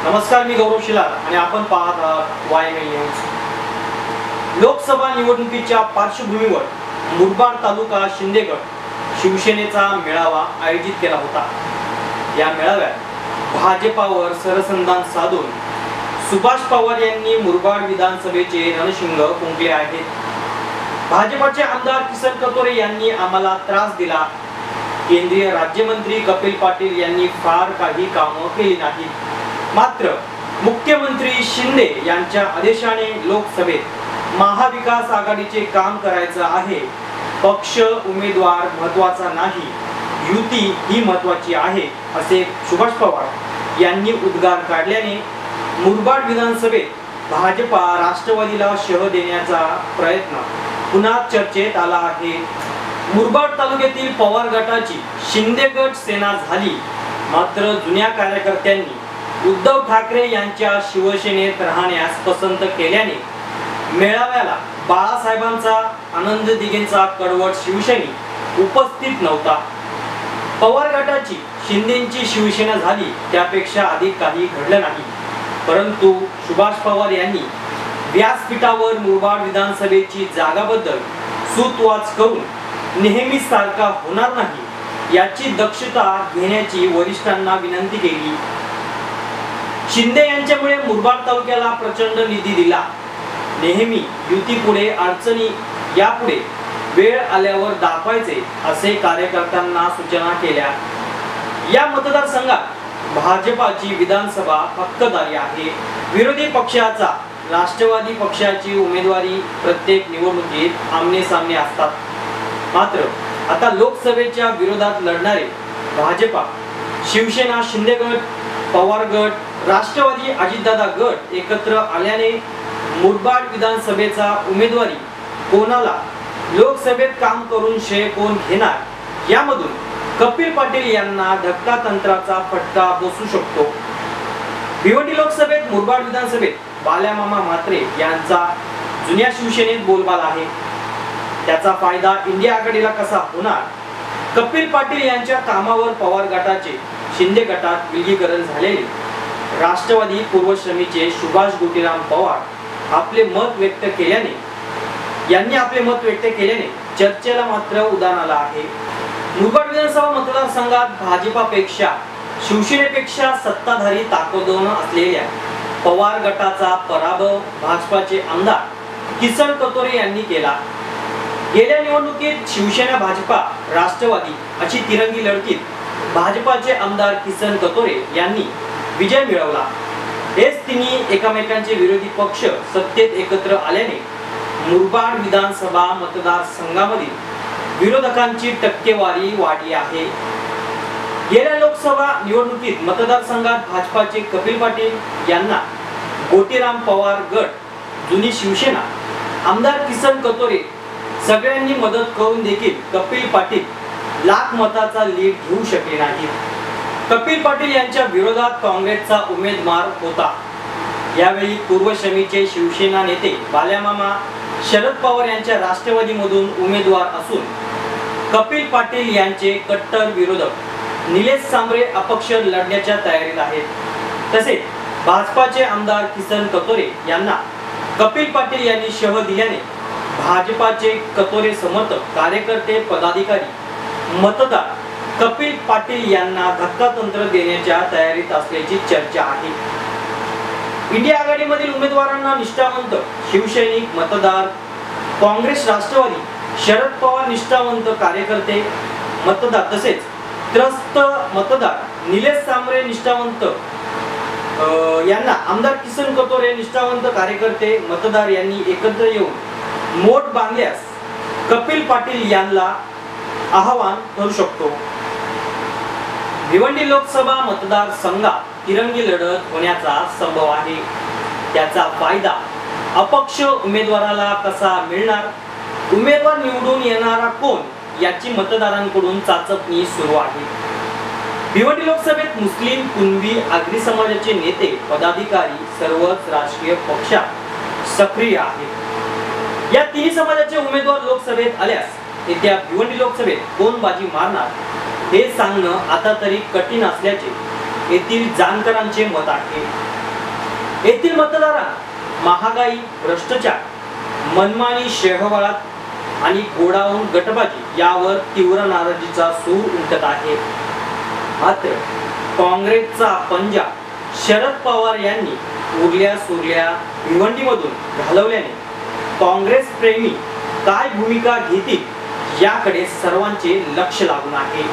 नमस्कार, मी गौरव शिलार आणि आपण पाहत आहात YML न्यूज। लोकसभा निवडणुकीच्या पार्श्वभूमीवर मुरबाड तालुका शिंदेगड शिवसेनेचा मेळावा आयोजित केला होता। या मेळाव्यात भाजपावर सरसंधान साधून सुभाष पवार यांनी मुरबाड विधानसभेचे रणशिंग फुंकले आहेत। भाजपाचे आमदार किसन कतोरे यांनी आम्हाला त्रास दिला। केंद्रीय राज्यमंत्री कपिल पाटील यांनी फार काही कामं केली नाहीत। मात्र मुख्यमंत्री शिंदे यांच्या आदेशाने लोकसभेत महाविकास आघाडीचे काम करायचं आहे। पक्ष उमेदवार महत्त्वाचा नाही, युती ही महत्त्वाची आहे, असे सुभाष पवार यांनी उद्गार काढल्याने मुरबाड विधानसभेत भाजपा राष्ट्रवादीला शह देण्याचा प्रयत्न पुन्हा चर्चेत आला आहे। मुरबाड तालुक्यातील पवार गटाची शिंदेगड सेना झाली। मात्र जुन्या कार्यकर्त्यांनी उद्धव ठाकरे यांच्या शिवसेनेत राहण्यास पसंत केल्याने मेळाव्याला बाळासाहेबांचा, आनंद दिघेंचा कडवट शिवसैनिक उपस्थित नव्हता। पवार गटाची शिंदेची शिवसेना झाली त्यापेक्षा अधिक काही घडलं नाही। परंतु सुभाष पवार यांनी व्यासपीठावर मुरबाड विधानसभेची जागाबद्दल सूतवाच करून नेहमी सारखा होणार नाही याची दक्षता घेण्याची वरिष्ठांना विनंती केली। शिंदे यांच्यामुळे मुरबाड तालुक्याला प्रचंड निधी दिला। नेहमी युतीपुढे अडचणी यापुढे वेळ आल्यावर दाखवायचे असे कार्यकर्त्यांना सूचना केल्या। या मतदारसंघात भाजपाची विधानसभा हक्कदारी आहे। विरोधी पक्षाचा राष्ट्रवादी पक्षाची उमेदवारी प्रत्येक निवडणुकीत आमने सामने असतात। मात्र आता लोकसभेच्या विरोधात लढणारे भाजपा, शिवसेना शिंदेगड, पवार गट, राष्ट्रवादी अजितदादा गट एकत्र आल्याने मुरबाड विधानसभेचा उमेदवारी कोणाला, लोकसभेत काम करून श्रेय कोण घेणार यामधून कपिल पाटील यांना धक्का तंत्राचा फटका बसू शकतो। भिवंडी लोकसभेत मुरबाड विधानसभेत बाल्यामामा म्हात्रे यांचा जुन्या शिवसेनेत बोलबाला आहे। त्याचा फायदा इंडिया आघाडीला कसा होणार? कपिल पाटील यांच्या कामावर पवार गटाचे शिंदे गटात विलीनीकरण झालेले राष्ट्रवादी पूर्वश्रमीचे सुभाष गोटीराम पवार आपले मत व्यक्त केल्याने चर्चेला मात्र उधाण आलं आहे। मुरबाड विधानसभा मतदारसंघात भाजपापेक्षा शिवसेनेपेक्षा सत्ताधारी ताकदवान असलेल्या पवार गटाचा पराभव भाजपाचे आमदार किसन कतोरे यांनी केला। गेल्या निवडणुकीत शिवसेना, भाजपा, राष्ट्रवादी अशी तिरंगी लढतीत भाजपाचे आमदार किसन कतोरे यांनी विजय मिळवला। हेच तिन्ही एकमेकांचे विरोधी पक्ष सत्तेत एकत्र आल्याने मुरबाड विधानसभा मतदारसंघामधील विरोधकांची टक्केवारी वाढली आहे। गेल्या लोकसभा निवडणुकीत मतदारसंघात भाजपाचे कपिल पाटील यांना गोटीराम पवार गट, जुनी शिवसेना, आमदार किसन कतोरे सगळ्यांनी मदत करून देखील कपिल पाटील लाख मताचा लीड घेऊ शकले नाही। कपिल पाटील यांच्या विरोधात काँग्रेसचा उमेदवार होता। यावेळी पूर्वश्रमीचे शिवसेना नेते बाल्यामामा शरद पवार यांच्या राष्ट्रवादीमधून उमेदवार असून कपिल पाटील यांचे कट्टर विरोधक निलेश सांबरे अपक्ष लढण्याच्या तयारीत आहेत। तसेच भाजपाचे आमदार किसन कतोरे यांना कपिल पाटील यांनी शह दिल्याने भाजपाचे कतोरे समर्थक, कार्यकर्ते, पदाधिकारी, मतदार कपिल पाटील यांना धक्कातंत्र देण्याच्या तयारीत असल्याची चर्चा आहे। इंडिया आघाडीमधील उमेदवारांना निष्ठावंत शिवसैनिक मतदार, काँग्रेस, राष्ट्रवादी, शरद पवार निष्ठावंत कार्यकर्ते मतदार तसेच त्रस्त मतदार निलेश सांबरे निष्ठावंत यांना आमदार किसन कतोरे निष्ठावंत कार्यकर्ते मतदार यांनी एकत्र येऊन मोठ बांधल्यास कपिल पाटील यांना आव्हान ठरू शकतो। भिवंडी लोकसभा मतदारसंघात तिरंगी लढत होण्याचा संभव आहे। त्याचा फायदा अपक्ष उमेदवाराला कसा मिळणार? उमेदवार निवडून येणारा कोण याची मतदारांकडून चाचपणी सुरू आहे। भिवंडी लोकसभेत मुस्लिम, कुणबी, आगरी समाजाचे नेते, पदाधिकारी सर्वच राजकीय पक्षात सक्रिय आहेत। या तिन्ही समाजाचे उमेदवार लोकसभेत आल्यास येत्या भिवंडी लोकसभेत कोण बाजी मारणार हे सांगणं आता तरी कठीण असल्याचे येथील जाणकारांचे मत आहे। येथील मतदारांना महागाई, भ्रष्टाचार, मनमानी शेहवाळात आणि गोडाऊन गटबाजी यावर तीव्र नाराजीचा सूर उमटत आहे. मात्र काँग्रेसचा पंजा शरद पवार यांनी उरल्या सुरल्या भिवंडीमधून घालवल्याने काँग्रेस प्रेमी काय भूमिका घेतील याकडे सर्वांचे लक्ष लागून आहे.